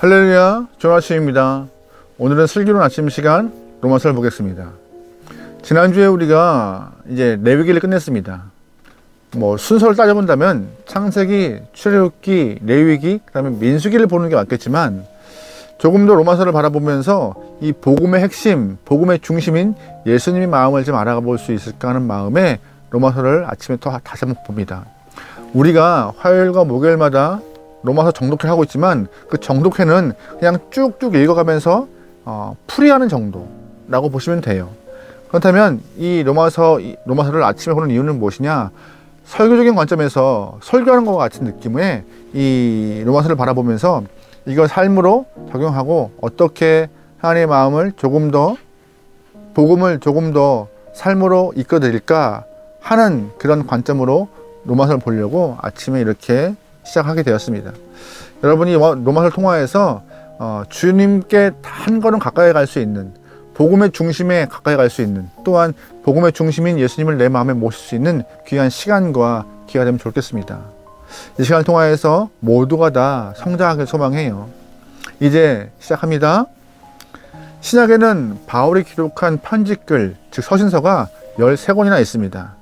할렐루야, 좋은 아침입니다. 오늘은 슬기로운 아침 시간 로마서를 보겠습니다. 지난주에 우리가 이제 레위기를 끝냈습니다. 순서를 따져본다면 창세기, 출애굽기, 레위기, 그다음에 민수기를 보는 게 맞겠지만 조금 더 로마서를 바라보면서 이 복음의 핵심, 복음의 중심인 예수님의 마음을 좀 알아가 볼 수 있을까 하는 마음에 로마서를 아침에 또 다시 한번 봅니다. 우리가 화요일과 목요일마다 로마서 정독회 하고 있지만 그 정독회는 그냥 쭉쭉 읽어가면서 풀이하는 정도라고 보시면 돼요. 그렇다면 이 로마서를 아침에 보는 이유는 무엇이냐? 설교적인 관점에서 설교하는 것과 같은 느낌의 이 로마서를 바라보면서 이걸 삶으로 적용하고 어떻게 하나님의 마음을 복음을 조금 더 삶으로 이끌어드릴까 하는 그런 관점으로 로마서를 보려고 아침에 이렇게 시작하게 되었습니다. 여러분이 로마서를 통하여서 주님께 한 걸음 가까이 갈 수 있는, 복음의 중심에 가까이 갈 수 있는, 또한 복음의 중심인 예수님을 내 마음에 모실 수 있는 귀한 시간과 기회가 되면 좋겠습니다. 이 시간을 통하여서 모두가 다 성장하길 소망해요. 이제 시작합니다. 신약에는 바울이 기록한 편지글, 즉 서신서가 13권이나 있습니다.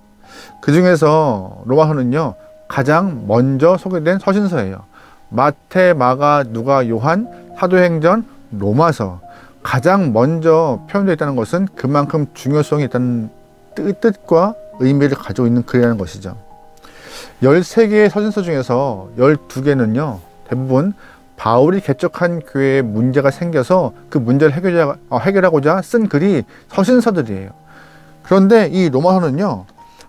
그 중에서 로마서는요, 가장 먼저 소개된 서신서예요. 마태, 마가, 누가, 요한, 사도행전, 로마서. 가장 먼저 표현되어 있다는 것은 그만큼 중요성이 있다는 뜻과 의미를 가지고 있는 글이라는 것이죠. 13개의 서신서 중에서 12개는요, 대부분 바울이 개척한 교회에 문제가 생겨서 그 문제를 해결하고자 쓴 글이 서신서들이에요. 그런데 이 로마서는요,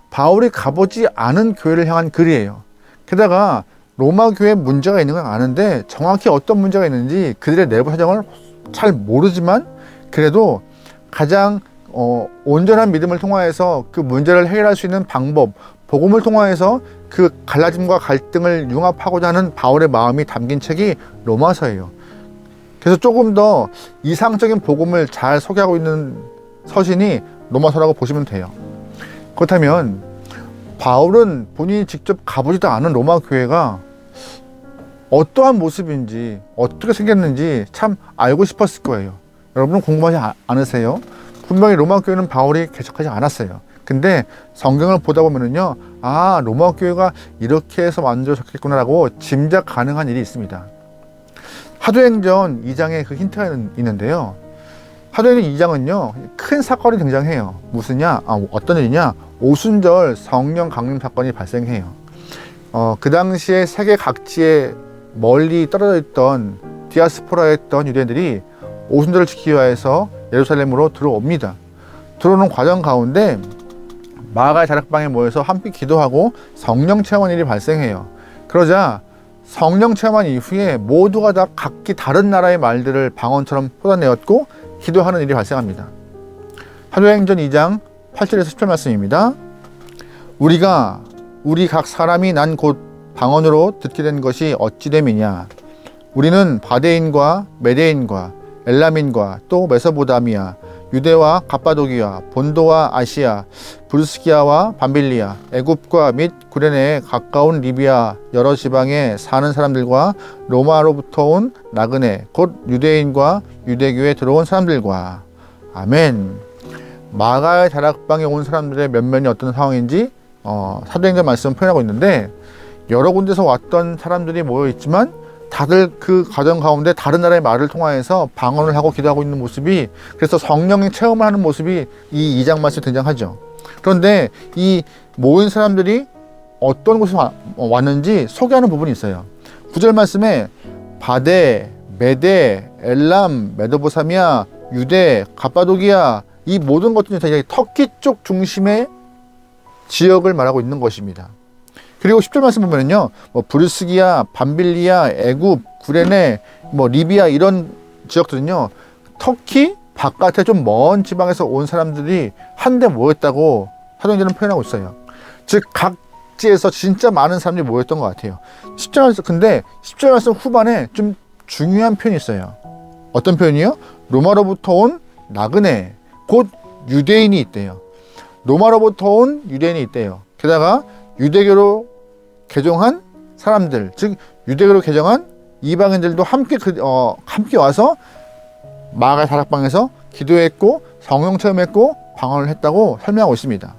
바울이 가보지 않은 교회를 향한 글이에요. 게다가 로마 교회에 문제가 있는 건 아는데 정확히 어떤 문제가 있는지 그들의 내부 사정을 잘 모르지만 그래도 가장 온전한 믿음을 통하여서 그 문제를 해결할 수 있는 방법, 복음을 통하여서 그 갈라짐과 갈등을 융합하고자 하는 바울의 마음이 담긴 책이 로마서예요. 그래서 조금 더 이상적인 복음을 잘 소개하고 있는 서신이 로마서라고 보시면 돼요. 그렇다면 바울은 본인이 직접 가보지도 않은 로마 교회가 어떠한 모습인지 어떻게 생겼는지 참 알고 싶었을 거예요. 여러분은 궁금하지 않으세요? 분명히 로마 교회는 바울이 개척하지 않았어요. 근데 성경을 보다 보면은요, 로마 교회가 이렇게 해서 만들어졌겠구나라고 짐작 가능한 일이 있습니다. 사도행전 2장에 그 힌트가 있는데요. 사도행전 2장은요, 큰 사건이 등장해요. 어떤 일이냐? 오순절 성령 강림 사건이 발생해요. 그 당시에 세계 각지에 멀리 떨어져 있던 디아스포라였던 유대인들이 오순절을 지키기 위해서 예루살렘으로 들어옵니다. 들어오는 과정 가운데 마가의 다락방에 모여서 함께 기도하고 성령 체험한 일이 발생해요. 그러자 성령 체험한 이후에 모두가 다 각기 다른 나라의 말들을 방언처럼 쏟아내었고 기도하는 일이 발생합니다. 사도행전 2장 8절에서 10절 말씀입니다. 우리 각 사람이 난 곧 방언으로 듣게 된 것이 어찌 됨이냐. 우리는 바데인과 메데인과 엘람인과 또 메소보다미아, 유대와 갑바도기아, 본도와 아시아, 브루스기아와 밤빌리아, 애굽과 및 구레네에 가까운 리비아 여러 지방에 사는 사람들과 로마로부터 온 나그네 곧 유대인과 유대교에 들어온 사람들과. 아멘. 마가의 다락방에 온 사람들의 면면이 어떤 상황인지 사도행전 말씀을 표현하고 있는데, 여러 군데서 왔던 사람들이 모여 있지만 다들 그 과정 가운데 다른 나라의 말을 통하여서 방언을 하고 기도하고 있는 모습이, 그래서 성령의 체험을 하는 모습이 이 2장 말씀에 등장하죠. 그런데 이 모인 사람들이 어떤 곳에서 왔는지 소개하는 부분이 있어요. 9절 말씀에 바데, 메데, 엘람, 메도보사미아, 유대, 갑바도기아, 이 모든 것들이 다 터키 쪽 중심의 지역을 말하고 있는 것입니다. 그리고 10절 말씀 보면은요, 브루스기아, 밤빌리아, 애굽, 구레네, 리비아 이런 지역들은요, 터키 바깥에 좀 먼 지방에서 온 사람들이 한데 모였다고 사도행전은 표현하고 있어요. 즉 각지에서 진짜 많은 사람들이 모였던 것 같아요. 10절 말씀, 근데 10절 말씀 후반에 좀 중요한 표현이 있어요. 어떤 표현이요? 로마로부터 온 나그네, 곧 유대인이 있대요. 로마로부터 온 유대인이 있대요. 게다가 유대교로 개종한 사람들, 즉 유대교로 개종한 이방인들도 함께 와서 마가의 다락방에서 기도했고 성령 체험했고 방언을 했다고 설명하고 있습니다.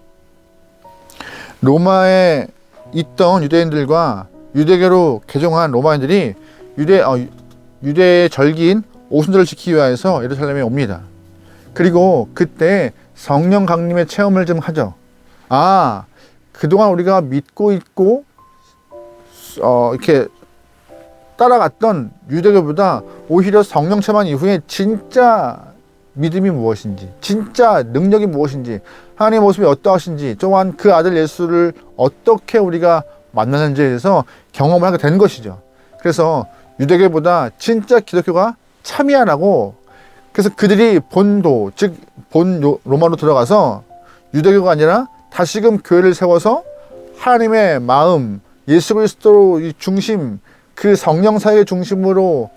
로마에 있던 유대인들과 유대교로 개종한 로마인들이 유대의 절기인 오순절을 지키기 위해서 예루살렘에 옵니다. 그리고 그때 성령 강림의 체험을 좀 하죠. 그동안 우리가 믿고 있고 이렇게 따라갔던 유대교보다 오히려 성령 체험한 이후에 진짜 믿음이 무엇인지, 진짜 능력이 무엇인지, 하나님의 모습이 어떠하신지, 또한 그 아들 예수를 어떻게 우리가 만나는지에 대해서 경험을 하게 된 것이죠. 그래서 유대교보다 진짜 기독교가 참여하라고, 그래서 그들이 본도, 즉 본 로마로 들어가서 유대교가 아니라 다시금 교회를 세워서 하나님의 마음, 예수 그리스도 중심, 그 성령 사역의 중심으로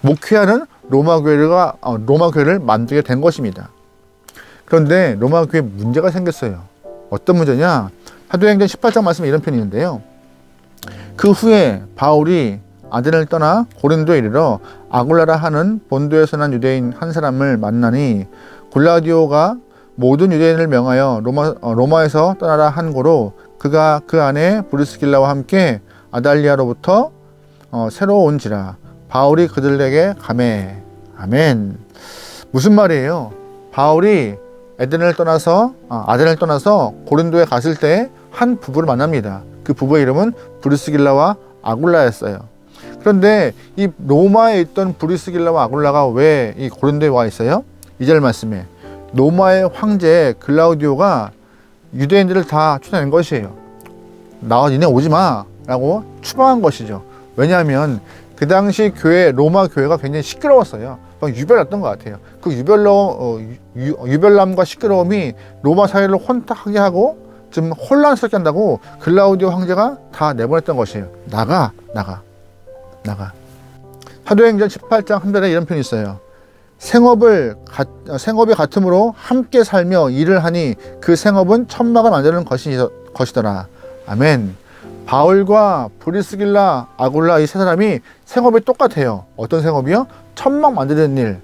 목회하는 로마 교회를 만들게 된 것입니다. 그런데 로마 교회에 문제가 생겼어요. 어떤 문제냐? 사도행전 18장 말씀에 이런 편이 있는데요. 그 후에 바울이 아덴을 떠나 고린도에 이르러 아굴라라 하는 본도에서 난 유대인 한 사람을 만나니, 골라디오가 모든 유대인을 명하여 로마에서 떠나라 한 고로 그가 그 안에 브리스길라와 함께 아달리아로부터 새로 온지라. 바울이 그들에게 가매. 아멘. 무슨 말이에요? 바울이 아덴을 떠나서 고린도에 갔을 때 한 부부를 만납니다. 그 부부의 이름은 브리스길라와 아굴라였어요. 그런데 이 로마에 있던 브리스길라와 아굴라가 왜 이 고린도에 와 있어요? 2절 말씀에 로마의 황제 글라우디오가 유대인들을 다 쫓아낸 것이에요. 니네 오지 마 라고 추방한 것이죠. 왜냐하면 그 당시 로마 교회가 굉장히 시끄러웠어요. 유별났던 것 같아요. 그 유별남과 시끄러움이 로마 사회를 혼탁하게 하고 좀 혼란스럽게 한다고 글라우디오 황제가 다 내보냈던 것이에요. 나가. 사도행전 18장 한 절에 이런 편이 있어요. 생업이 같음으로 함께 살며 일을 하니 그 생업은 천막을 만드는 것이더라. 아멘. 바울과 브리스길라, 아굴라 이 세 사람이 생업이 똑같아요. 어떤 생업이요? 천막 만드는 일.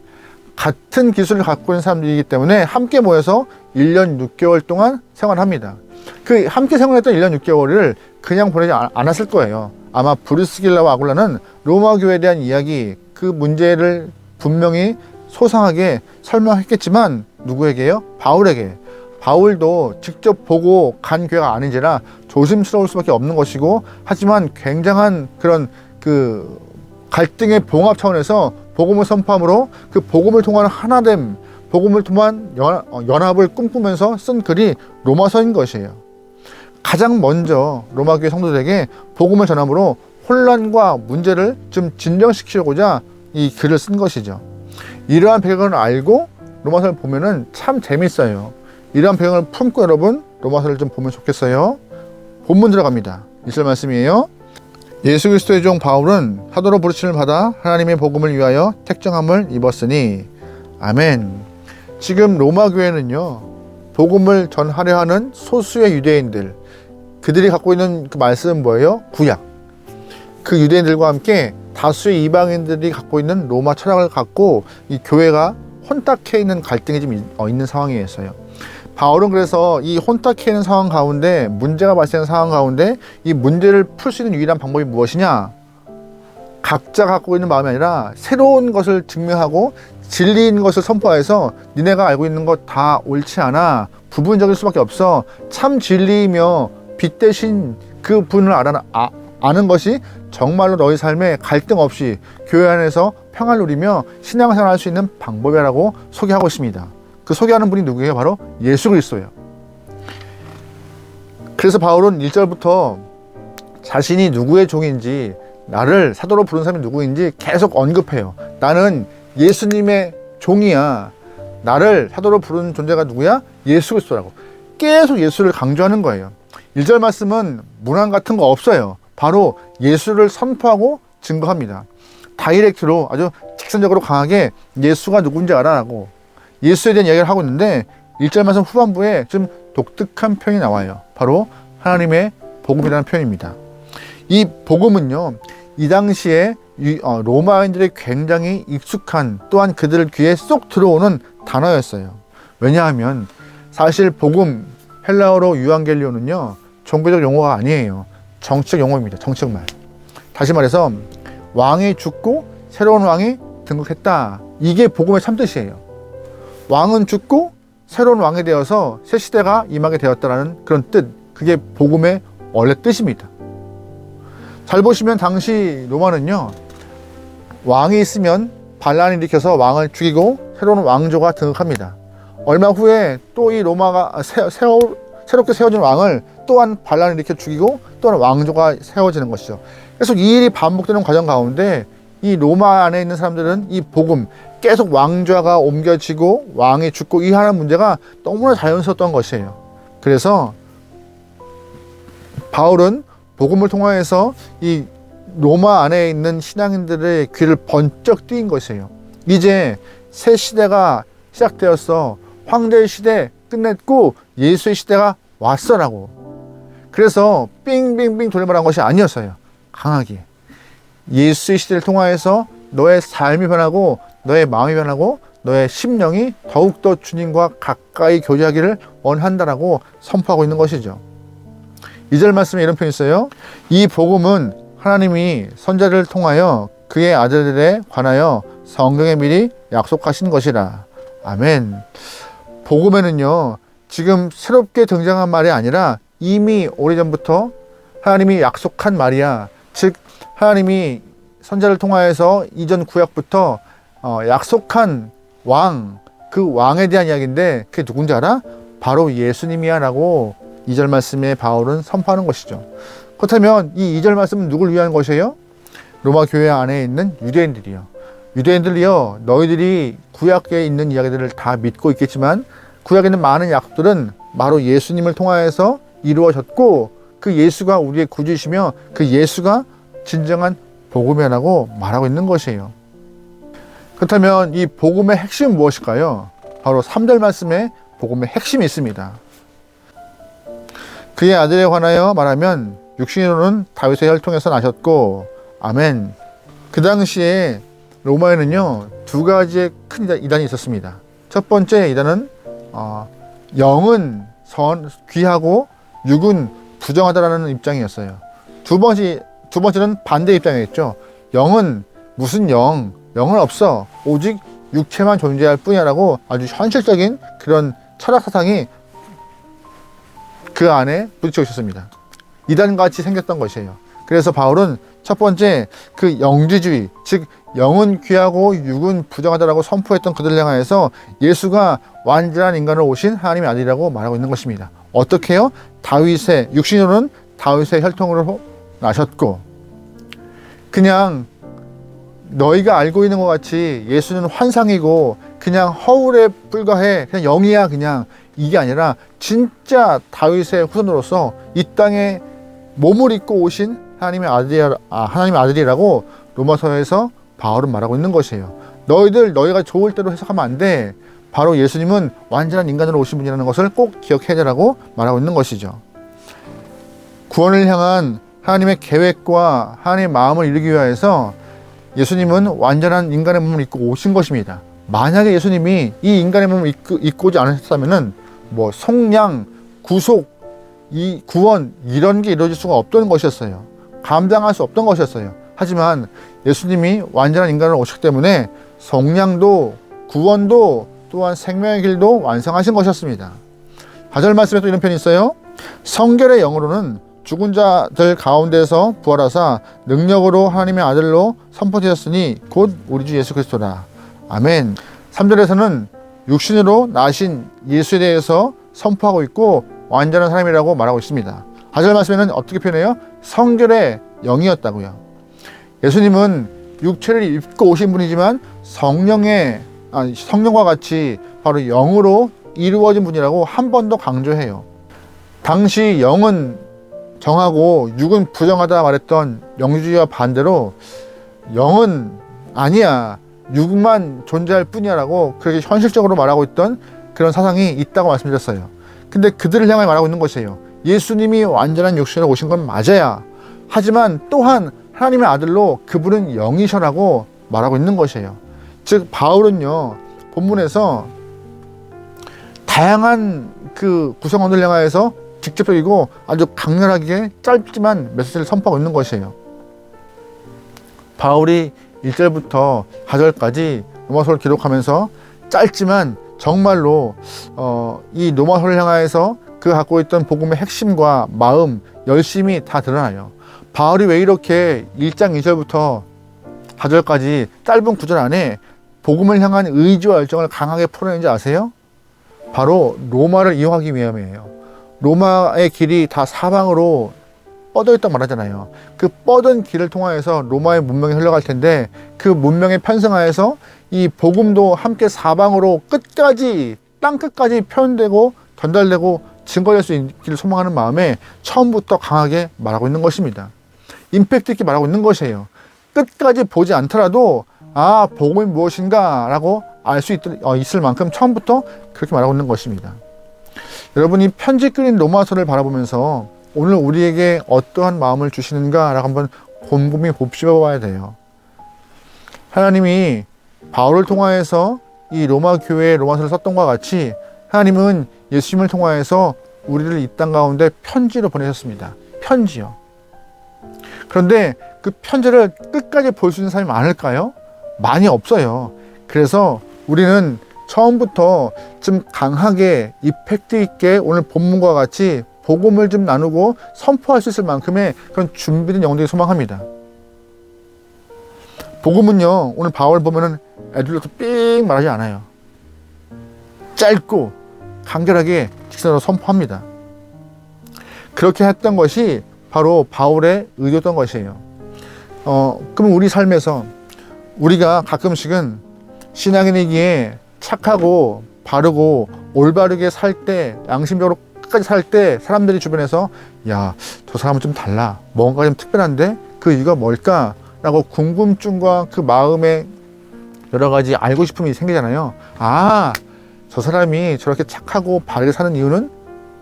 같은 기술을 갖고 있는 사람들이기 때문에 함께 모여서 1년 6개월 동안 생활합니다. 그 함께 생활했던 1년 6개월을 그냥 보내지 않았을 거예요. 아마 브리스길라와 아굴라는 로마 교회에 대한 이야기, 그 문제를 분명히 소상하게 설명했겠지만 누구에게요? 바울에게. 바울도 직접 보고 간 교회가 아닌지라 조심스러울 수밖에 없는 것이고, 하지만 굉장한 그런 그 갈등의 봉합 차원에서 복음을 선포함으로 그 복음을 통한 하나됨, 복음을 통한 연합을 꿈꾸면서 쓴 글이 로마서인 것이에요. 가장 먼저 로마교회 성도들에게 복음을 전함으로 혼란과 문제를 좀 진정시키고자 이 글을 쓴 것이죠. 이러한 배경을 알고 로마서를 보면은 참 재밌어요. 이러한 배경을 품고 여러분 로마서를 좀 보면 좋겠어요. 본문 들어갑니다. 1절 말씀이에요. 예수 그리스도의 종 바울은 사도로 부르심을 받아 하나님의 복음을 위하여 택정함을 입었으니. 아멘. 지금 로마 교회는요, 복음을 전하려 하는 소수의 유대인들, 그들이 갖고 있는 그 말씀은 뭐예요? 구약. 그 유대인들과 함께 다수의 이방인들이 갖고 있는 로마 철학을 갖고 이 교회가 혼탁해 있는 갈등이 좀 있는 상황이었어요. 바울은 그래서 이 혼탁해 있는 상황 가운데, 문제가 발생하는 상황 가운데 이 문제를 풀 수 있는 유일한 방법이 무엇이냐? 각자 갖고 있는 마음이 아니라 새로운 것을 증명하고 진리인 것을 선포해서 니네가 알고 있는 것 다 옳지 않아, 부분적일 수밖에 없어, 참 진리이며 빛 대신 그 분을 아는 것이 정말로 너희 삶에 갈등 없이 교회 안에서 평화를 누리며 신앙생활을 할 수 있는 방법이라고 소개하고 있습니다. 그 소개하는 분이 누구예요? 바로 예수 그리스도예요. 그래서 바울은 1절부터 자신이 누구의 종인지, 나를 사도로 부른 사람이 누구인지 계속 언급해요. 나는 예수님의 종이야. 나를 사도로 부른 존재가 누구야? 예수 그리스도라고. 계속 예수를 강조하는 거예요. 1절 말씀은 문안 같은 거 없어요. 바로 예수를 선포하고 증거합니다. 다이렉트로 아주 직선적으로 강하게 예수가 누군지 알아라고 예수에 대한 이야기를 하고 있는데, 1절 말씀 후반부에 좀 독특한 표현이 나와요. 바로 하나님의 복음이라는 표현입니다. 이 복음은요, 이 당시에 로마인들이 굉장히 익숙한, 또한 그들 귀에 쏙 들어오는 단어였어요. 왜냐하면 사실 복음, 헬라어로 유앙겔리온은요, 종교적 용어가 아니에요. 정치적 용어입니다. 정치적 말. 다시 말해서 왕이 죽고 새로운 왕이 등극했다. 이게 복음의 참뜻이에요. 왕은 죽고 새로운 왕이 되어서 새 시대가 임하게 되었다라는 그런 뜻. 그게 복음의 원래 뜻입니다. 잘 보시면 당시 로마는요, 왕이 있으면 반란을 일으켜서 왕을 죽이고 새로운 왕조가 등극합니다. 얼마 후에 또 이 로마가 새롭게 세워진 왕을 또한 반란을 일으켜 죽이고 또한 왕조가 세워지는 것이죠. 계속 이 일이 반복되는 과정 가운데 이 로마 안에 있는 사람들은 이 복음, 계속 왕좌가 옮겨지고 왕이 죽고 이 하는 문제가 너무나 자연스러웠던 것이에요. 그래서 바울은 복음을 통하여서 이 로마 안에 있는 신앙인들의 귀를 번쩍 띄인 것이에요. 이제 새 시대가 시작되었어. 황제의 시대 끝냈고 예수의 시대가 왔어라고. 그래서 빙빙빙 돌려 말한 것이 아니었어요. 강하게 예수의 시대를 통하여서 너의 삶이 변하고 너의 마음이 변하고 너의 심령이 더욱더 주님과 가까이 교제하기를 원한다라고 선포하고 있는 것이죠. 2절 말씀에 이런 표현이 있어요. 이 복음은 하나님이 선자를 통하여 그의 아들들에 관하여 성경에 미리 약속하신 것이라. 아멘. 복음에는요, 지금 새롭게 등장한 말이 아니라 이미 오래전부터 하나님이 약속한 말이야. 즉 하나님이 선자를 통하여서 이전 구약부터 약속한 왕, 그 왕에 대한 이야기인데 그게 누군지 알아? 바로 예수님이야 라고 2절 말씀에 바울은 선포하는 것이죠. 그렇다면 이 2절 말씀은 누굴 위한 것이에요? 로마 교회 안에 있는 유대인들이요. 유대인들이요, 너희들이 구약에 있는 이야기들을 다 믿고 있겠지만 구약에 있는 많은 약속들은 바로 예수님을 통하여서 이루어졌고 그 예수가 우리의 구주이시며 그 예수가 진정한 복음이라고 말하고 있는 것이에요. 그렇다면 이 복음의 핵심은 무엇일까요? 바로 3절 말씀에 복음의 핵심이 있습니다. 그의 아들에 관하여 말하면 육신으로는 다윗의 혈통에서 나셨고, 아멘. 그 당시에 로마에는요, 두 가지의 큰 이단이 있었습니다. 첫 번째 이단은 영은 귀하고 육은 부정하다라는 입장이었어요. 두 번째는 반대 입장이었죠. 영은 무슨 영은 없어. 오직 육체만 존재할 뿐이야라고 아주 현실적인 그런 철학 사상이 그 안에 부딪혀 있었습니다. 이단같이 생겼던 것이에요. 그래서 바울은 첫 번째 그 영지주의, 즉 영은 귀하고 육은 부정하다라고 선포했던 그들을 향하여서 예수가 완전한 인간으로 오신 하나님의 아들이라고 말하고 있는 것입니다. 어떻게 해요? 다윗의 육신으로는 다윗의 혈통으로 나셨고, 그냥 너희가 알고 있는 것 같이 예수는 환상이고 그냥 허울에 불과해, 그냥 영이야, 그냥 이게 아니라 진짜 다윗의 후손으로서 이 땅에 몸을 입고 오신 하나님의 아들이라고 로마서에서 바울은 말하고 있는 것이에요. 너희가 좋을 대로 해석하면 안 돼. 바로 예수님은 완전한 인간으로 오신 분이라는 것을 꼭 기억해야 되라고 말하고 있는 것이죠. 구원을 향한 하나님의 계획과 하나님의 마음을 이루기 위해서 예수님은 완전한 인간의 몸을 입고 오신 것입니다. 만약에 예수님이 이 인간의 몸을 입고 오지 않으셨다면 뭐 속량, 구속, 이 구원 이런 게 이루어질 수가 없던 것이었어요. 감당할 수 없던 것이었어요. 하지만 예수님이 완전한 인간으로 오셨기 때문에 속량도 구원도 또한 생명의 길도 완성하신 것이었습니다. 4절 말씀에 또 이런 편이 있어요. 성결의 영으로는 죽은 자들 가운데서 부활하사 능력으로 하나님의 아들로 선포되었으니 곧 우리 주 예수 그리스도라. 아멘. 3절에서는 육신으로 나신 예수에 대해서 선포하고 있고 완전한 사람이라고 말하고 있습니다. 4절 말씀에는 어떻게 표현해요? 성결의 영이었다고요. 예수님은 육체를 입고 오신 분이지만 성령과 같이 바로 영으로 이루어진 분이라고 한 번 더 강조해요. 당시 영은 정하고 육은 부정하다 말했던 영주주의와 반대로 영은 아니야, 육만 존재할 뿐이야 라고 그렇게 현실적으로 말하고 있던 그런 사상이 있다고 말씀드렸어요. 근데 그들을 향해 말하고 있는 것이에요. 예수님이 완전한 육신으로 오신 건 맞아야, 하지만 또한 하나님의 아들로 그분은 영이셔라고 말하고 있는 것이에요. 즉 바울은요 본문에서 다양한 그 구성원을 향하여서 직접적이고 아주 강렬하게 짧지만 메시지를 선포하고 있는 것이에요. 바울이 1절부터 4절까지 로마서를 기록하면서 짧지만 정말로 이 로마서를 향하여서 그 갖고 있던 복음의 핵심과 마음, 열심이 다 드러나요. 바울이 왜 이렇게 1장 2절부터 4절까지 짧은 구절 안에 복음을 향한 의지와 열정을 강하게 풀어내는지 아세요? 바로 로마를 이용하기 위함이에요. 로마의 길이 다 사방으로 뻗어 있다고 말하잖아요. 그 뻗은 길을 통하여서 로마의 문명이 흘러갈 텐데 그 문명의 편성하에서 이 복음도 함께 사방으로 끝까지 땅 끝까지 표현되고 전달되고 증거될 수 있기를 소망하는 마음에 처음부터 강하게 말하고 있는 것입니다. 임팩트 있게 말하고 있는 것이에요. 끝까지 보지 않더라도 아 복음이 무엇인가 라고 알 수 있을 만큼 처음부터 그렇게 말하고 있는 것입니다. 여러분이 편지 끌린 로마서를 바라보면서 오늘 우리에게 어떠한 마음을 주시는가 라고 한번 곰곰이 곱씹어봐야 돼요. 하나님이 바울을 통하여서 이 로마 교회에 로마서를 썼던 것과 같이 하나님은 예수님을 통하여서 우리를 이 땅 가운데 편지로 보내셨습니다. 편지요. 그런데 그 편지를 끝까지 볼 수 있는 사람이 많을까요? 많이 없어요. 그래서 우리는 처음부터 좀 강하게 이펙트 있게 오늘 본문과 같이 복음을 좀 나누고 선포할 수 있을 만큼의 그런 준비된 영혼들이 소망합니다. 복음은요, 오늘 바울 보면은 애들로서 삥 말하지 않아요. 짧고 간결하게 직선으로 선포합니다. 그렇게 했던 것이 바로 바울의 의도였던 것이에요. 그럼 우리 삶에서 우리가 가끔씩은 신앙인이기에 착하고 바르고 올바르게 살 때, 양심적으로 끝까지 살 때 사람들이 주변에서 야, 저 사람은 좀 달라. 뭔가 좀 특별한데 그 이유가 뭘까? 라고 궁금증과 그 마음에 여러 가지 알고 싶음이 생기잖아요. 아, 저 사람이 저렇게 착하고 바르게 사는 이유는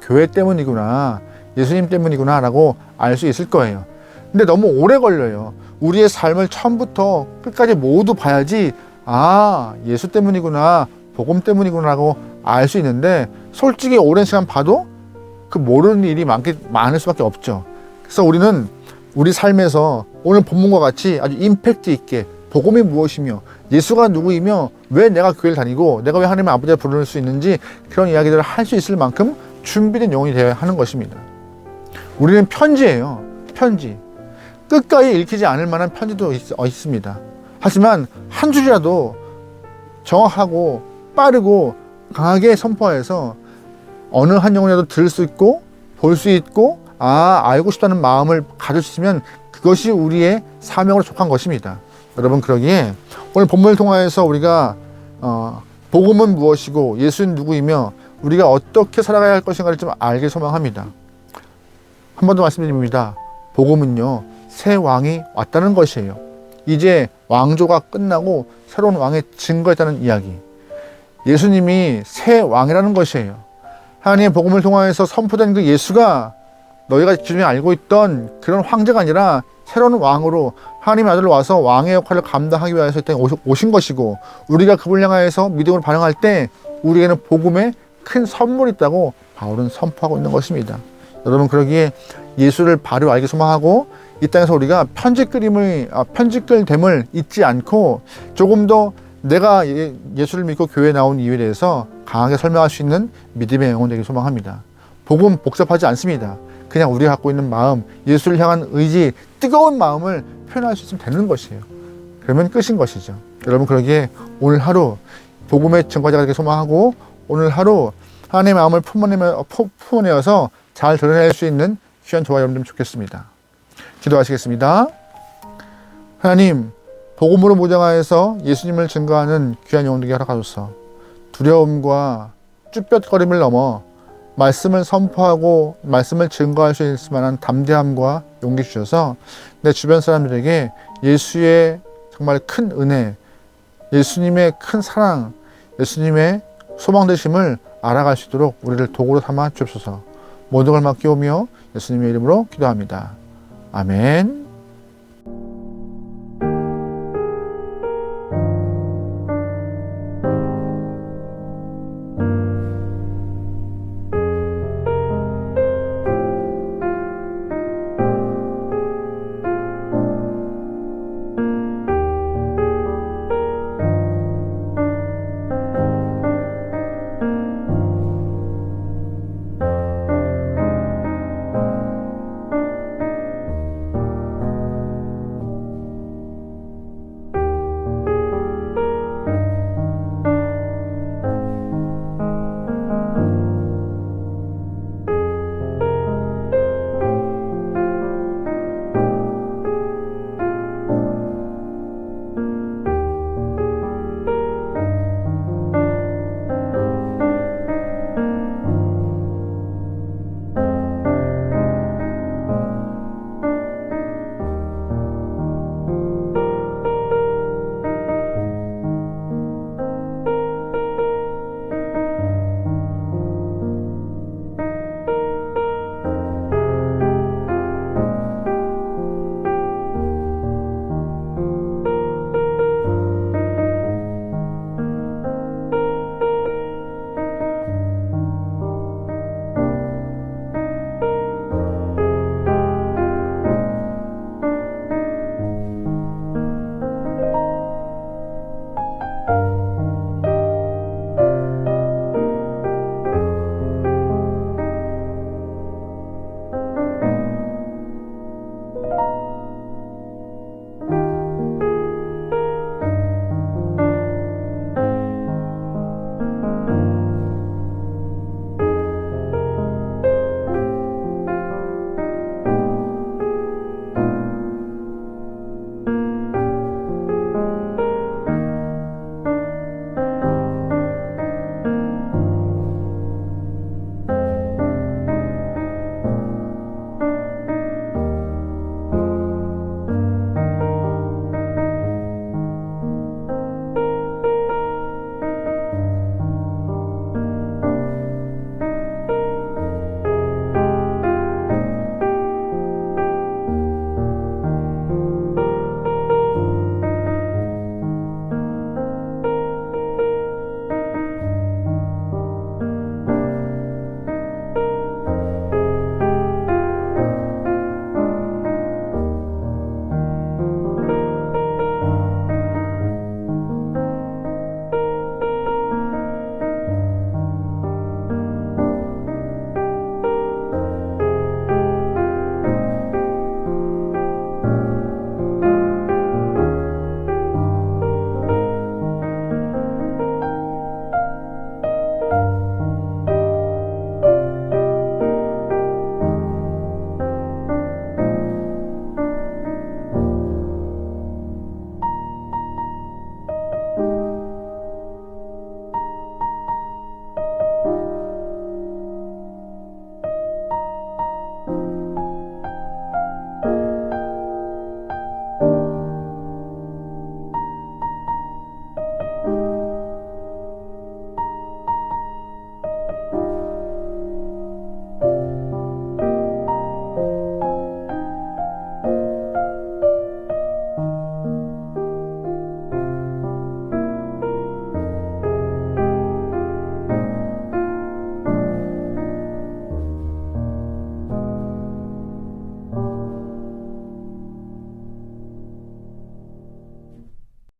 교회 때문이구나. 예수님 때문이구나 라고 알 수 있을 거예요. 근데 너무 오래 걸려요. 우리의 삶을 처음부터 끝까지 모두 봐야지 아, 예수 때문이구나, 복음 때문이구나 라고 알 수 있는데 솔직히 오랜 시간 봐도 그 모르는 일이 많을 수밖에 없죠. 그래서 우리는 우리 삶에서 오늘 본문과 같이 아주 임팩트 있게 복음이 무엇이며 예수가 누구이며 왜 내가 교회를 다니고 내가 왜 하나님의 아버지를 부를 수 있는지 그런 이야기들을 할 수 있을 만큼 준비된 영혼이 되어야 하는 것입니다. 우리는 편지예요. 편지. 끝까지 읽히지 않을 만한 편지도 있습니다. 하지만 한 줄이라도 정확하고 빠르고 강하게 선포해서 어느 한 영혼이라도 들을 수 있고 볼 수 있고 알고 싶다는 마음을 가질 수 있으면 그것이 우리의 사명으로 속한 것입니다. 여러분 그러기에 오늘 본문을 통하여서 우리가 복음은 무엇이고 예수는 누구이며 우리가 어떻게 살아가야 할 것인가를 좀 알길 소망합니다. 한 번 더 말씀드립니다. 복음은요 새 왕이 왔다는 것이에요. 이제 왕조가 끝나고 새로운 왕의 증거했다는 이야기. 예수님이 새 왕이라는 것이에요. 하나님의 복음을 통하여서 선포된 그 예수가 너희가 기존에 알고 있던 그런 황제가 아니라 새로운 왕으로 하나님의 아들로 와서 왕의 역할을 감당하기 위해서 이 땅에 오신 것이고 우리가 그분을 향하여서 믿음을 반영할 때 우리에게는 복음에 큰 선물이 있다고 바울은 선포하고 있는 것입니다. 여러분 그러기에 예수를 바로 알기 소망하고 이 땅에서 우리가 편지끌됨을 잊지 않고 조금 더 내가 예수를 믿고 교회에 나온 이유에 대해서 강하게 설명할 수 있는 믿음의 영혼 되길 소망합니다. 복음 복잡하지 않습니다. 그냥 우리가 갖고 있는 마음, 예수를 향한 의지, 뜨거운 마음을 표현할 수 있으면 되는 것이에요. 그러면 끝인 것이죠. 여러분 그러기에 오늘 하루 복음의 증거자가 되길 소망하고 오늘 하루 하나님의 마음을 품어내어서 잘 드러낼 수 있는 귀한 저와 여러분 되면 좋겠습니다. 기도하시겠습니다. 하나님, 복음으로 무장하여서 예수님을 증거하는 귀한 영혼 되게 허락하소서. 두려움과 쭈뼛거림을 넘어 말씀을 선포하고 말씀을 증거할 수 있을 만한 담대함과 용기 주셔서 내 주변 사람들에게 예수의 정말 큰 은혜, 예수님의 큰 사랑, 예수님의 소망되심을 알아갈 수 있도록 우리를 도구로 삼아 주옵소서. 모든 걸 맡기오며 예수님의 이름으로 기도합니다. 아멘.